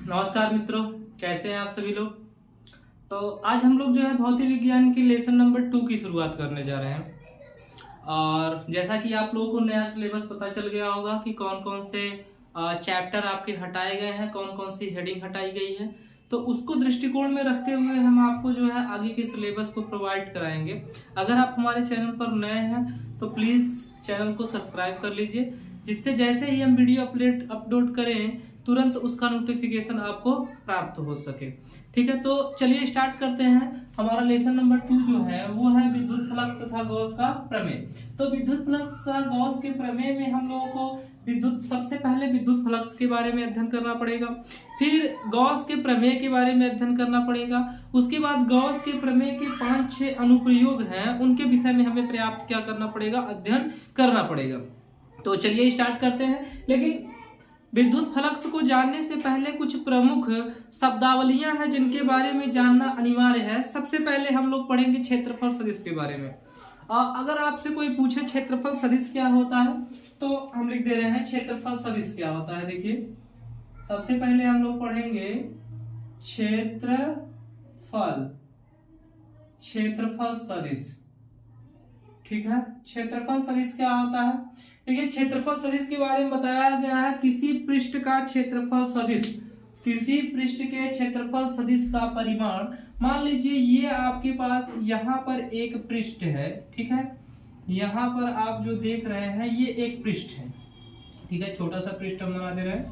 नमस्कार मित्रों, कैसे हैं आप सभी लोग। तो आज हम लोग जो है भौतिक विज्ञान के लेसन नंबर 2 की शुरुआत करने जा रहे हैं। और जैसा कि आप लोगों को नया सिलेबस पता चल गया होगा कि कौन कौन से चैप्टर आपके हटाए गए हैं, कौन कौन सी हेडिंग हटाई गई है, तो उसको दृष्टिकोण में रखते हुए हम आपको जो है आगे के सिलेबस को प्रोवाइड कराएंगे। अगर आप हमारे चैनल पर नए हैं तो प्लीज़ चैनल को सब्सक्राइब कर लीजिए, जिससे जैसे ही हम वीडियो अपलोड करें तुरंत उसका नोटिफिकेशन आपको प्राप्त हो सके। ठीक है, तो चलिए स्टार्ट करते हैं। हमारा लेसन नंबर 2 जो है वो है विद्युत फ्लक्स तथा गॉस का प्रमेय। तो विद्युत फ्लक्स तथा गॉस के प्रमेय में हम लोगों को सबसे पहले विद्युत फ्लक्स के बारे में अध्ययन करना पड़ेगा, फिर गॉस के प्रमेय के बारे में अध्ययन करना पड़ेगा, उसके बाद गॉस के प्रमेय के 5-6 अनुप्रयोग हैं, उनके विषय में हमें पर्याप्त क्या करना पड़ेगा, अध्ययन करना पड़ेगा। तो चलिए स्टार्ट करते हैं। लेकिन विद्युत फ्लक्स को जानने से पहले कुछ प्रमुख शब्दावलियां हैं जिनके बारे में जानना अनिवार्य है। सबसे पहले हम लोग पढ़ेंगे क्षेत्रफल सदिश के बारे में। अगर आपसे कोई पूछे क्षेत्रफल सदिश क्या होता है तो हम लिख दे रहे हैं क्षेत्रफल सदिश क्या होता है। देखिए, सबसे पहले हम लोग पढ़ेंगे क्षेत्रफल सदिश। ठीक है, क्षेत्रफल सदिश क्या होता है। देखिए, क्षेत्रफल सदिश के बारे में बताया गया है किसी पृष्ठ का क्षेत्रफल सदिश, किसी पृष्ठ के क्षेत्रफल सदिश का परिमाण। मान लीजिए ये आपके पास यहाँ पर एक पृष्ठ है, ठीक है, यहाँ पर आप जो देख रहे हैं ये एक पृष्ठ है, ठीक है, छोटा सा पृष्ठ हम बना दे रहे हैं।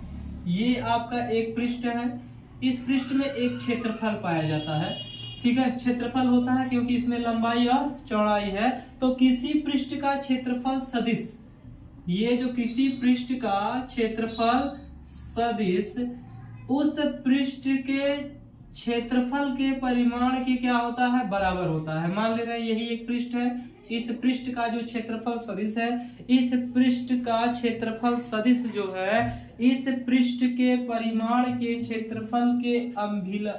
ये आपका एक पृष्ठ है, इस पृष्ठ में एक क्षेत्रफल पाया जाता है। ठीक है, क्षेत्रफल होता है क्योंकि इसमें लंबाई और चौड़ाई है। तो किसी पृष्ठ का क्षेत्रफल सदिश, ये जो किसी पृष्ठ का क्षेत्रफल सदिश उस पृष्ठ के क्षेत्रफल के परिमाण के क्या होता है, बराबर होता है। मान ले रहे हैं यही एक पृष्ठ है, इस पृष्ठ का जो क्षेत्रफल सदिश है, इस पृष्ठ का क्षेत्रफल सदिश जो है इस पृष्ठ के परिमाण के क्षेत्रफल के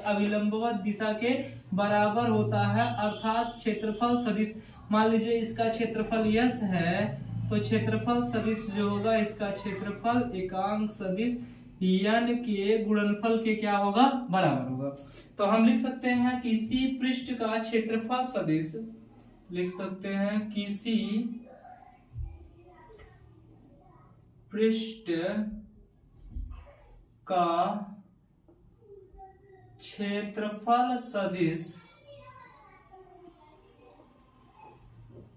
अभिलंबवत दिशा के बराबर होता है, अर्थात क्षेत्रफल सदिश। मान लीजिए इसका क्षेत्रफल यस है तो क्षेत्रफल सदिश जो होगा इसका क्षेत्रफल एकांक सदिश n के गुणनफल के क्या होगा, बराबर होगा। तो हम लिख सकते हैं किसी पृष्ठ का क्षेत्रफल सदिश, लिख सकते हैं किसी पृष्ठ का क्षेत्रफल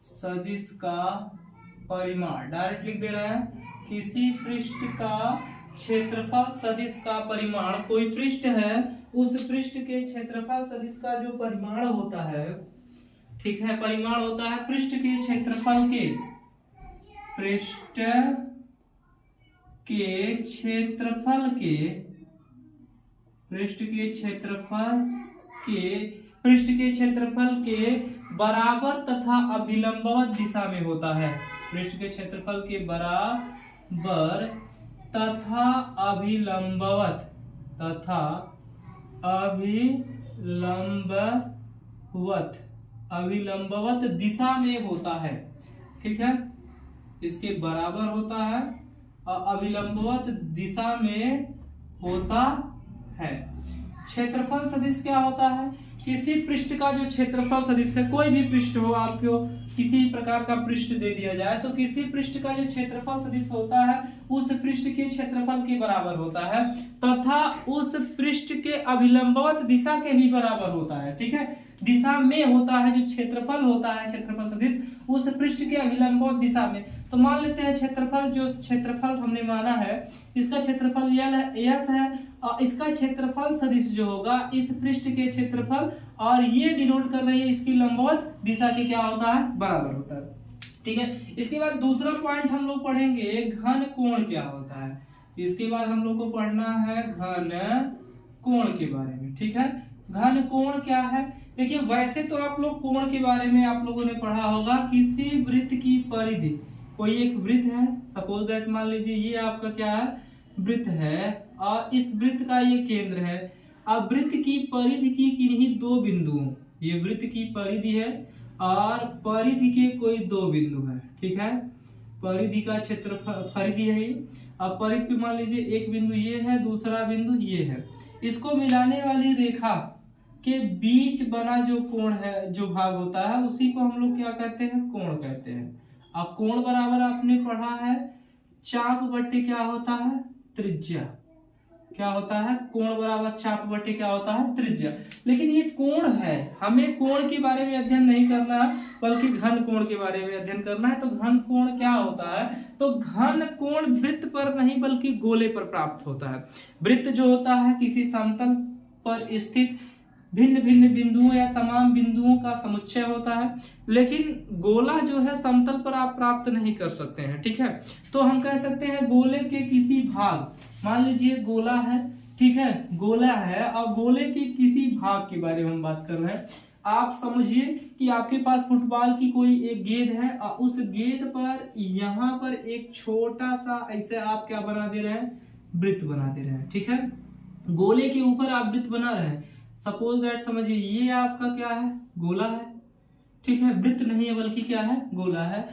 सदिश का परिमाण, डायरेक्ट लिख दे रहे हैं किसी पृष्ठ का क्षेत्रफल सदिश का परिमाण। कोई पृष्ठ है, उस पृष्ठ के क्षेत्रफल सदिश का जो परिमाण होता है, ठीक है, परिमाण होता है पृष्ठ के क्षेत्रफल के, पृष्ठ के क्षेत्रफल के, पृष्ठ के क्षेत्रफल के बराबर तथा अभिलंबवत दिशा में होता है। पृष्ठ के क्षेत्रफल के बराबर तथा अभिलंबवत दिशा में होता है। ठीक है, इसके बराबर होता है और अभिलंबवत दिशा में होता है। क्षेत्रफल सदिश क्या होता है, किसी पृष्ठ का जो क्षेत्रफल सदिश है, कोई भी पृष्ठ हो, आपको किसी प्रकार का पृष्ठ दे दिया जाए तो किसी पृष्ठ का जो क्षेत्रफल सदिश होता है उस पृष्ठ के क्षेत्रफल के बराबर होता है तथा उस पृष्ठ के अभिलंबवत दिशा के भी बराबर होता है। ठीक है, दिशा में होता है, जो क्षेत्रफल होता है क्षेत्रफल सदिश उस पृष्ठ के अभिलंबवत दिशा में। तो मान लेते हैं क्षेत्रफल हमने माना है, इसका क्षेत्रफल यस है और इसका क्षेत्रफल सदिश जो होगा इस पृष्ठ के क्षेत्रफल और ये डिनोट कर रही है इसकी लंबवत दिशा के क्या होता है, बराबर होता है। ठीक है, इसके बाद दूसरा पॉइंट हम लोग पढ़ेंगे घन कोण क्या होता है। इसके बाद हम लोग को पढ़ना है घन कोण के बारे में। ठीक है, घन कोण क्या है। देखिए, वैसे तो आप लोग कोण के बारे में आप लोगों ने पढ़ा होगा, किसी वृत्त की परिधि, कोई एक वृत्त है, सपोज दैट मान लीजिए ये आपका क्या है, वृत्त है और इस वृत्त का ये केंद्र है। अब वृत्त की परिधि की किन्हीं दो बिंदु, ये वृत्त की परिधि है और परिधि के कोई दो बिंदु है। ठीक है, परिधि का क्षेत्रफल, परिधि है ये। अब परिधि पे मान लीजिए एक बिंदु ये है, दूसरा बिंदु ये है। इसको मिलाने वाली रेखा के बीच बना जो कोण है, जो भाग होता है, उसी को हम लोग क्या कहते हैं, कोण कहते हैं। अब कोण बराबर आपने पढ़ा है चाप बट्टे क्या होता है, त्रिज्या। क्या होता है, कोण बराबर चाप बट्टे क्या होता है, त्रिज्या। लेकिन ये कोण है, हमें कोण के बारे में अध्ययन नहीं करना है, बल्कि घन कोण के बारे में अध्ययन करना है। तो घन कोण क्या होता है, तो घन कोण वृत्त पर नहीं बल्कि गोले पर प्राप्त होता है। वृत्त जो होता है किसी समतल पर स्थित भिन्न भिन्न बिंदुओं या तमाम बिंदुओं का समुच्चय होता है, लेकिन गोला जो है समतल पर आप प्राप्त नहीं कर सकते हैं, ठीक है। तो हम कह सकते हैं गोले के किसी भाग, मान लीजिए गोला है, ठीक है, गोला है, और गोले के किसी भाग के बारे में हम बात कर रहे हैं। आप समझिए कि आपके पास फुटबॉल की कोई एक गेंद है, और उस गेंद पर यहाँ पर एक छोटा सा ऐसे आप क्या बना दे रहे हैं, वृत्त बना दे रहे हैं, ठीक है। गोले के ऊपर आप वृत्त बना रहे हैं। सपोज दैट समझिए ये आपका क्या है, गोला है, ठीक है, वृत्त नहीं है बल्कि क्या है, गोला है।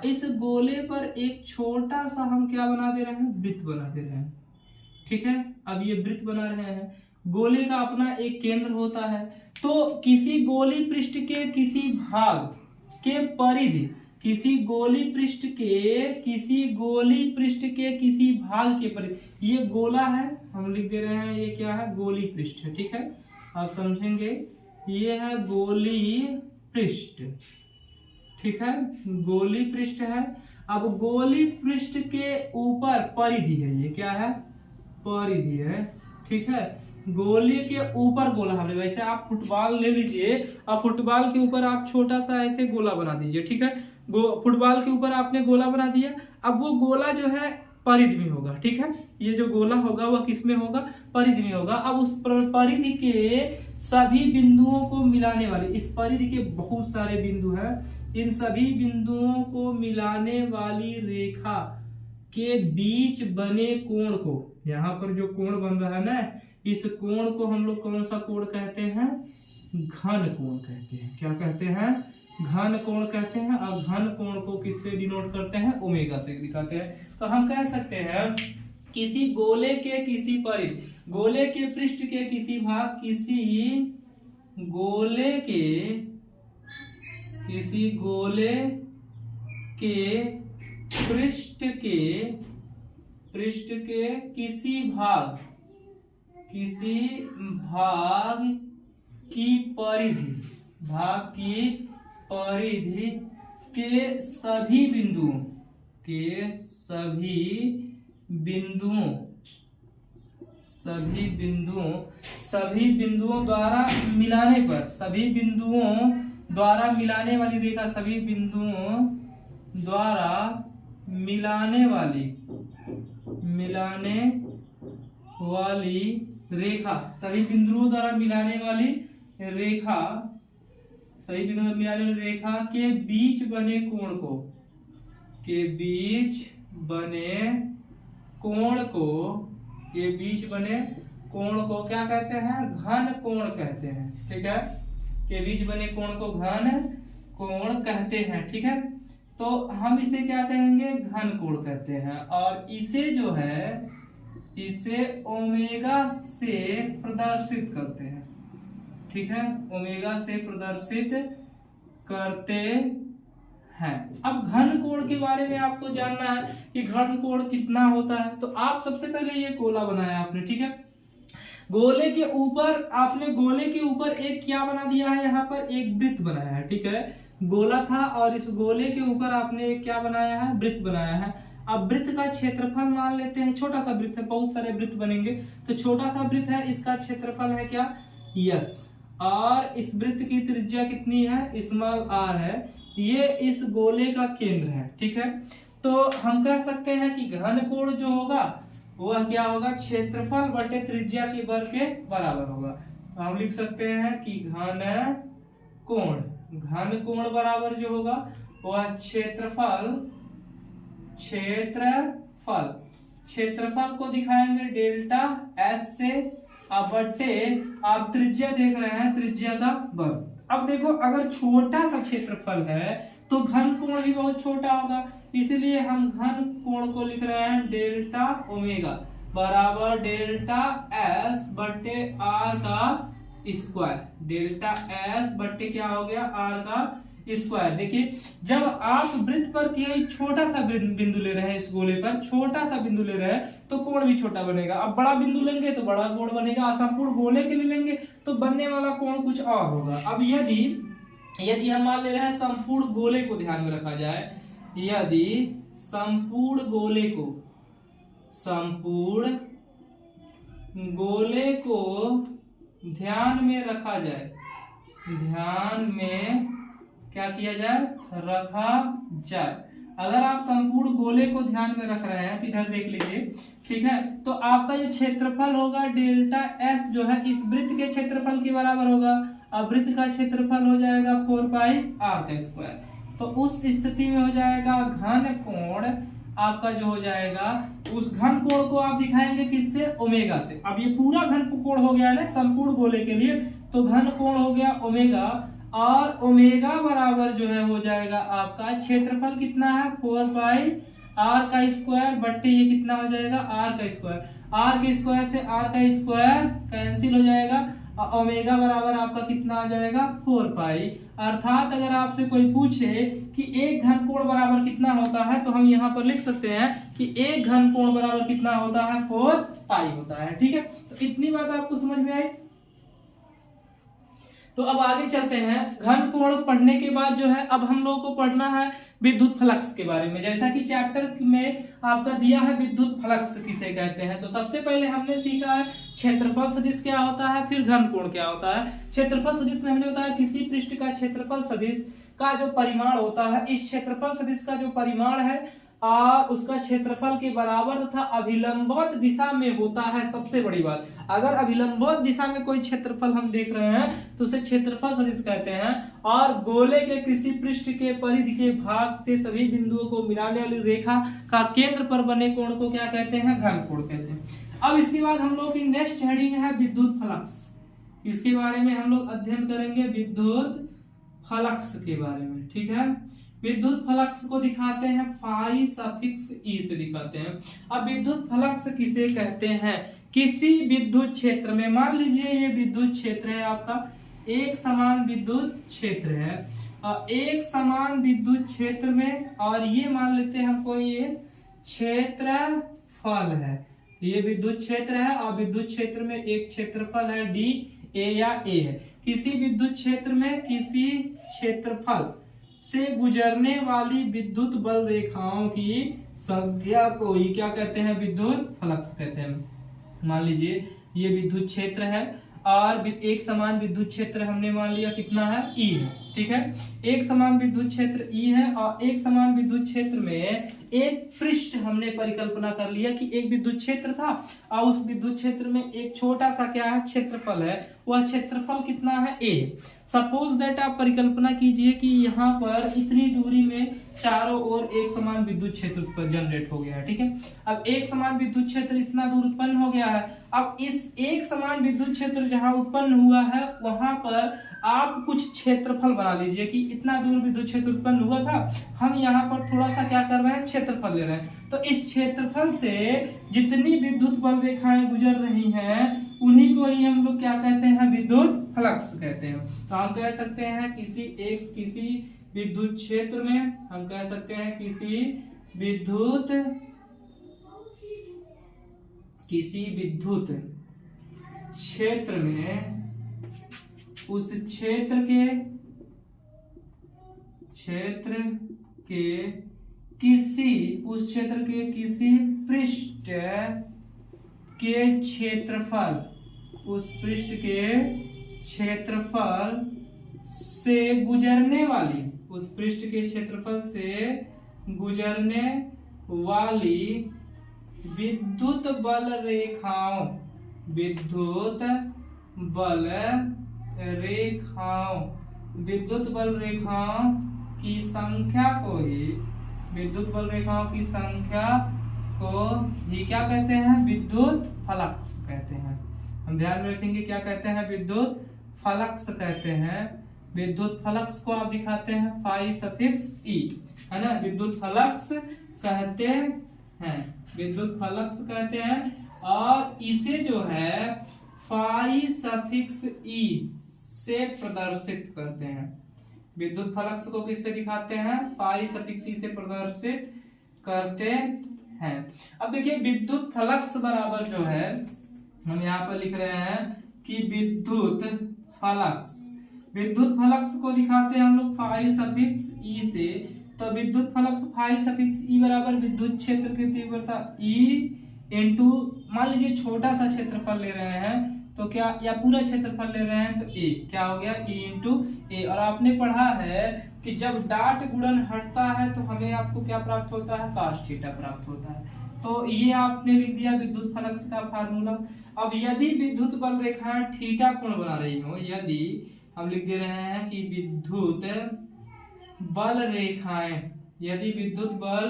इस गोले पर एक छोटा सा हम क्या बना दे रहे हैं, वृत्त बना दे रहे हैं, ठीक है। अब ये वृत्त बना रहे हैं, गोले का अपना एक केंद्र होता है। तो किसी गोली पृष्ठ के किसी भाग के परिधि, किसी गोली पृष्ठ के किसी भाग के परिधि, ये गोला है, हम लिख दे रहे हैं ये क्या है, गोली पृष्ठ है, ठीक है। आप समझेंगे ये है गोली पृष्ठ, ठीक है, गोली पृष्ठ है। अब गोली पृष्ठ के ऊपर परिधि है, ये क्या है, परिधि है, ठीक है। गोले के ऊपर गोला, हमने वैसे आप फुटबॉल ले लीजिए, अब फुटबॉल के ऊपर आप छोटा सा ऐसे गोला बना दीजिए, ठीक है। फुटबॉल के ऊपर आपने गोला बना दिया, अब वो गोला जो है परिधि में होगा, ठीक है। ये जो गोला होगा वह किस में होगा, परिधि में होगा। अब उस परिधि के सभी बिंदुओं को मिलाने वाले, इस परिधि के बहुत सारे बिंदु हैं, इन सभी बिंदुओं को मिलाने वाली रेखा के बीच बने कोण को, यहाँ पर जो कोण बन रहा है ना, इस कोण को हम लोग कौन सा कोण कहते हैं, घन कोण कहते हैं। क्या कहते हैं, घन कोण कहते हैं। अब घन कोण को किससे डिनोट करते हैं, ओमेगा से दिखाते हैं। तो हम कह सकते हैं किसी गोले के किसी परिधि, गोले के पृष्ठ के किसी भाग, किसी गोले के पृष्ठ के किसी भाग की परिधि के सभी बिंदुओं द्वारा मिलाने पर, सभी बिंदुओं द्वारा मिलाने वाली रेखा, सभी बिंदुओं द्वारा मिलाने वाली रेखा, सभी बिंदुओं द्वारा मिलाने वाली रेखा, सही बिंदुओं में मिलाने वाली रेखा के बीच बने कोण को, के बीच बने कोण को क्या कहते हैं, घन कोण कहते हैं, ठीक है। के बीच बने कोण को घन कोण कहते हैं, ठीक है। तो हम इसे क्या कहेंगे, घन कोण कहते हैं। और इसे जो है, इसे ओमेगा से प्रदर्शित करते हैं, ठीक है, ओमेगा से प्रदर्शित करते हैं। अब घन कोण के बारे में आपको जानना है कि घन कोण कितना होता है। तो आप सबसे पहले ये गोला बनाया आपने, ठीक है। गोले के ऊपर एक क्या बना दिया है, यहाँ पर एक वृत्त बनाया है, ठीक है। गोला था और इस गोले के ऊपर आपने एक क्या बनाया है, वृत्त बनाया है। अब वृत्त का क्षेत्रफल मान लेते हैं, छोटा सा वृत्त है, बहुत सारे वृत्त बनेंगे, तो छोटा सा वृत्त है, इसका क्षेत्रफल है क्या, यस। और इस वृत्त की त्रिज्या कितनी है, स्मॉल r है। ये इस गोले का केंद्र है, ठीक है। तो हम कह सकते हैं कि घन कोण जो होगा वह क्या होगा, क्षेत्रफल बटे त्रिज्या के वर्ग के बराबर होगा। तो हम लिख सकते हैं कि घन कोण बराबर जो होगा वह क्षेत्रफल को दिखाएंगे डेल्टा एस से, अब बटे आप त्रिज्या देख रहे हैं, त्रिज्या का वर्ग। अब देखो अगर छोटा सा क्षेत्रफल है तो घन कोण भी बहुत छोटा होगा, इसीलिए हम घन कोण को लिख रहे हैं डेल्टा ओमेगा बराबर डेल्टा एस बट्टे आर का स्क्वायर। डेल्टा एस बट्टे क्या हो गया, आर का स्क्वायर। देखिए जब आप वृत्त पर कोई छोटा सा बिंदु ले रहे हैं, इस गोले पर छोटा सा बिंदु ले रहे हैं तो कोण भी छोटा बनेगा। अब बड़ा बिंदु लेंगे तो बड़ा कोण बनेगा, असंपूर्ण गोले के लिए लेंगे तो बनने वाला कोण कुछ और होगा। अब यदि हम मान ले रहे हैं संपूर्ण गोले को ध्यान में रखा जाए, यदि संपूर्ण गोले को ध्यान में रखा जाए, ध्यान में क्या किया जाए, रखा जाए। अगर आप संपूर्ण गोले को ध्यान में रख रहे हैं तो इधर देख लीजिए, ठीक है, तो आपका जो क्षेत्रफल होगा डेल्टा एस जो है इस वृत्त के क्षेत्रफल के बराबर होगा। अब वृत्त का क्षेत्रफल हो जाएगा 4 पाई आर का स्क्वायर। तो उस स्थिति में हो जाएगा घन कोण आपका जो हो जाएगा, उस घन कोण को आप दिखाएंगे किससे, ओमेगा से। अब ये पूरा घन कोण हो गया ना संपूर्ण गोले के लिए, तो घन कोण हो गया ओमेगा, और ओमेगा बराबर जो है हो जाएगा आपका क्षेत्रफल कितना है 4 पाई आर का स्क्वायर बट्टे ये कितना हो जाएगा आर का स्क्वायर। आर के स्क्वायर से आर का स्क्वायर कैंसिल हो जाएगा, ओमेगा बराबर आपका कितना आ जाएगा 4 पाई। अर्थात अगर आपसे कोई पूछे कि एक घन कोण बराबर कितना होता है तो हम यहाँ पर लिख सकते हैं कि एक घन कोण बराबर कितना होता है 4 पाई होता है। ठीक है, तो इतनी बात आपको समझ में आई। तो अब आगे चलते हैं। घन कोण पढ़ने के बाद जो है अब हम लोगों को पढ़ना है विद्युत फ्लक्स के बारे में। जैसा कि चैप्टर में आपका दिया है विद्युत फ्लक्स किसे कहते हैं, तो सबसे पहले हमने सीखा है क्षेत्रफल सदिश क्या होता है, फिर घन कोण क्या होता है। क्षेत्रफल सदिश में हमने बताया किसी पृष्ठ का क्षेत्रफल सदिश का जो परिमाण होता है, इस क्षेत्रफल सदिश का जो परिमाण है और उसका क्षेत्रफल के बराबर तथा अभिलंबवत दिशा में होता है। सबसे बड़ी बात, अगर अभिलंबवत दिशा में कोई क्षेत्रफल हम देख रहे हैं तो उसे क्षेत्रफल सदिश कहते हैं। और गोले के किसी पृष्ठ के परिधि के भाग से सभी बिंदुओं को मिलाने वाली रेखा का केंद्र पर बने कोण को क्या कहते हैं, घन कोण कहते हैं। अब इसके बाद हम लोग की नेक्स्ट हेडिंग है विद्युत फ्लक्स। इसके बारे में हम लोग अध्ययन करेंगे विद्युत फ्लक्स के बारे में। ठीक है, विद्युत फ्लक्स को दिखाते हैं फाई सफिक्स ई से दिखाते हैं। अब विद्युत फ्लक्स किसे कहते हैं, किसी विद्युत क्षेत्र में, मान लीजिए ये विद्युत क्षेत्र है आपका, एक समान विद्युत क्षेत्र है, एक समान विद्युत क्षेत्र में, और ये मान लेते हैं हमको ये क्षेत्रफल है, ये विद्युत क्षेत्र है और विद्युत क्षेत्र में एक क्षेत्रफल है डी ए या ए है। किसी विद्युत क्षेत्र में किसी क्षेत्रफल से गुजरने वाली विद्युत बल रेखाओं की संख्या को ही क्या कहते हैं, विद्युत फ्लक्स कहते हैं। मान लीजिए ये विद्युत क्षेत्र है और एक समान विद्युत क्षेत्र हमने मान लिया कितना है, ई है। ठीक है, एक समान विद्युत क्षेत्र ई है और एक समान विद्युत क्षेत्र में एक पृष्ठ हमने परिकल्पना कर लिया कि एक विद्युत क्षेत्र था और उस विद्युत क्षेत्र में एक छोटा सा क्या है, क्षेत्रफल है। वह क्षेत्रफल कितना है, ए। सपोज दैट आप परिकल्पना कीजिए कि यहाँ पर इतनी दूरी में चारों ओर एक समान विद्युत क्षेत्र जनरेट हो गया है। ठीक है, अब एक समान विद्युत क्षेत्र इतना दूर उत्पन्न हो गया है। अब इस एक समान विद्युत क्षेत्र जहां उत्पन्न हुआ है वहां पर आप कुछ क्षेत्रफल बना लीजिए कि इतना दूर विद्युत क्षेत्र उत्पन्न हुआ था, हम यहाँ पर थोड़ा सा क्या कर रहे हैं, क्षेत्रफल ले रहे हैं। तो इस क्षेत्रफल से जितनी विद्युत बल रेखाएं गुजर रही हैं उन्हीं को ही हम लोग क्या कहते हैं, विद्युत फ्लक्स कहते हैं। तो हम कह सकते हैं किसी विद्युत क्षेत्र में हम कह सकते हैं किसी विद्युत क्षेत्र में उस क्षेत्र के किसी पृष्ठ के क्षेत्रफल, उस पृष्ठ के क्षेत्रफल से गुजरने वाली, उस पृष्ठ के क्षेत्रफल से गुजरने वाली विद्युत बल रेखाओं, विद्युत बल रेखाओं की संख्या को ही, विद्युत बल रेखाओं की संख्या को ही क्या कहते हैं, विद्युत फ्लक्स कहते हैं। हम ध्यान में रखेंगे क्या कहते हैं, विद्युत फ्लक्स कहते हैं। विद्युत फ्लक्स को आप दिखाते हैं फाई सफिक्स ई, है ना, विद्युत फ्लक्स कहते हैं, विद्युत फ्लक्स कहते हैं। और इसे जो है फाई सफिक्स ई से प्रदर्शित करते हैं। विद्युत फ्लक्स को किससे दिखाते हैं? फाई सफिक्स ई से प्रदर्शित करते हैं। अब देखिए विद्युत फ्लक्स बराबर जो है हम यहाँ पर लिख रहे हैं कि विद्युत फ्लक्स को दिखाते हैं हम लोग फाई सफिक्स ई से। तो विद्युत फ्लक्स फाई सफिक्स ई बराबर विद्युत क्षेत्र की तीव्रता ई इंटू, मान लीजिए छोटा सा क्षेत्रफल ले रहे हैं तो क्या, या पूरा क्षेत्रफल ले रहे हैं तो ए, क्या हो गया ई इंटू ए। और आपने पढ़ा है कि जब डाट गुणन हटता है तो हमें आपको क्या प्राप्त होता है? cos थीटा प्राप्त होता है। तो ये आपने लिख दिया विद्युत फ्लक्स का फार्मूला। अब यदि विद्युत बल रेखाएं थीटा कोण बना रही हो, यदि हम लिख दे रहे हैं कि विद्युत बल रेखाएं, यदि विद्युत बल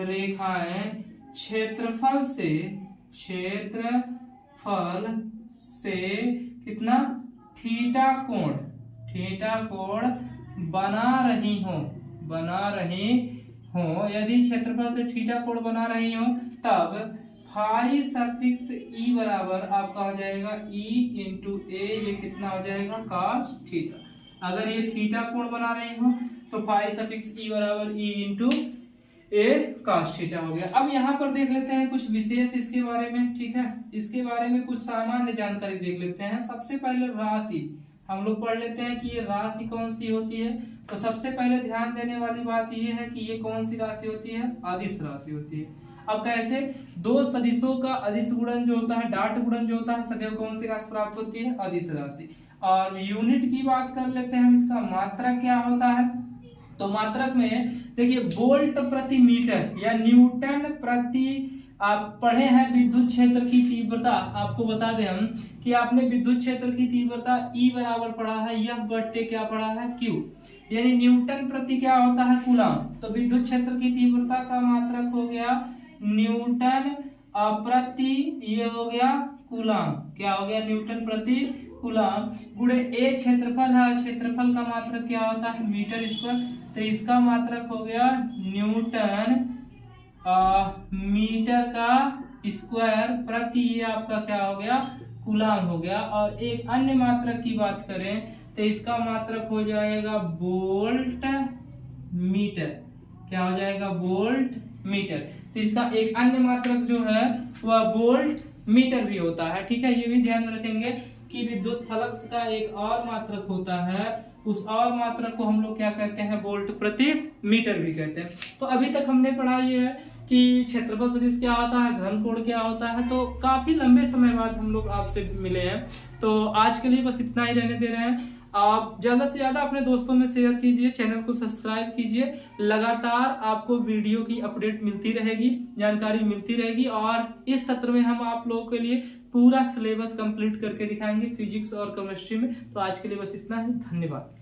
रेखाएं क्षेत्रफल से कितना थीटा कोण बना रही हो, यदि क्षेत्रफल से थीटा कोण बना रही हो, तब फाई सफिक्स ई बराबर आपका हो जाएगा ई इंटू ए, ये कितना हो जाएगा? cos theta. अगर ये थीटा कोण बना रही हो तो फाई सफिक्स ई बराबर ई इंटू ए cos थीटा हो गया। अब यहाँ पर देख लेते हैं कुछ विशेष इसके बारे में, ठीक है, इसके बारे में कुछ सामान्य जानकारी देख लेते हैं। सबसे पहले राशि हम लोग पढ़ लेते हैं कि ये राशि कौन सी होती है। तो सबसे पहले ध्यान देने वाली बात ये है कि ये कौन सी राशि होती है? अदिश राशि होती है। अब कैसे? दो सदिशों का अदिश गुणन जो होता है, डाट गुणन जो होता है, सदैव कौन सी राशि प्राप्त होती है? अदिश राशि। और यूनिट की बात कर लेते हैं हम, इसका मात्रक क्या होता है? तो मात्रक में देखिए वोल्ट प्रति मीटर या न्यूटन प्रति, आप पढ़े हैं विद्युत क्षेत्र की तीव्रता। आपको बता दें हम कि आपने विद्युत क्षेत्र की तीव्रता E बराबर पढ़ा है, यह बट्टे क्या पढ़ा है? Q, यानी न्यूटन प्रति क्या होता है? कूलम। तो विद्युत क्षेत्र की तीव्रता का मात्रक हो गया न्यूटन प्रति, ये हो गया कूलम, क्या हो गया? न्यूटन प्रति कूलम गुणे ए क्षेत्रफल है, क्षेत्रफल का मात्रक क्या होता है? Meter square. तो इसका मात्रक हो गया न्यूटन मीटर का स्क्वायर प्रति, ये आपका क्या हो गया? कूलम हो गया। और एक अन्य मात्रक की बात करें तो इसका मात्रक हो जाएगा वोल्ट मीटर, क्या हो जाएगा? Volt meter. तो इसका एक अन्य मात्रक जो है वह वोल्ट मीटर भी होता है, ठीक है। ये भी ध्यान में रखेंगे कि विद्युत फ्लक्स का एक और मात्रक होता है, उस और मात्रक को हम लोग क्या कहते हैं? वोल्ट प्रति मीटर भी कहते हैं। तो अभी तक हमने पढ़ा ये है कि क्षेत्रफल सदिश क्या होता है, घन कोण क्या होता है। तो काफी लंबे समय बाद हम लोग आपसे मिले हैं, तो आज के लिए बस इतना ही रहने दे रहे हैं। आप ज्यादा से ज्यादा अपने दोस्तों में शेयर कीजिए, चैनल को सब्सक्राइब कीजिए। लगातार आपको वीडियो की अपडेट मिलती रहेगी, जानकारी मिलती रहेगी। और इस सत्र में हम आप लोगों के लिए पूरा सिलेबस कंप्लीट करके दिखाएंगे फिजिक्स और केमिस्ट्री में। तो आज के लिए बस इतना ही, धन्यवाद।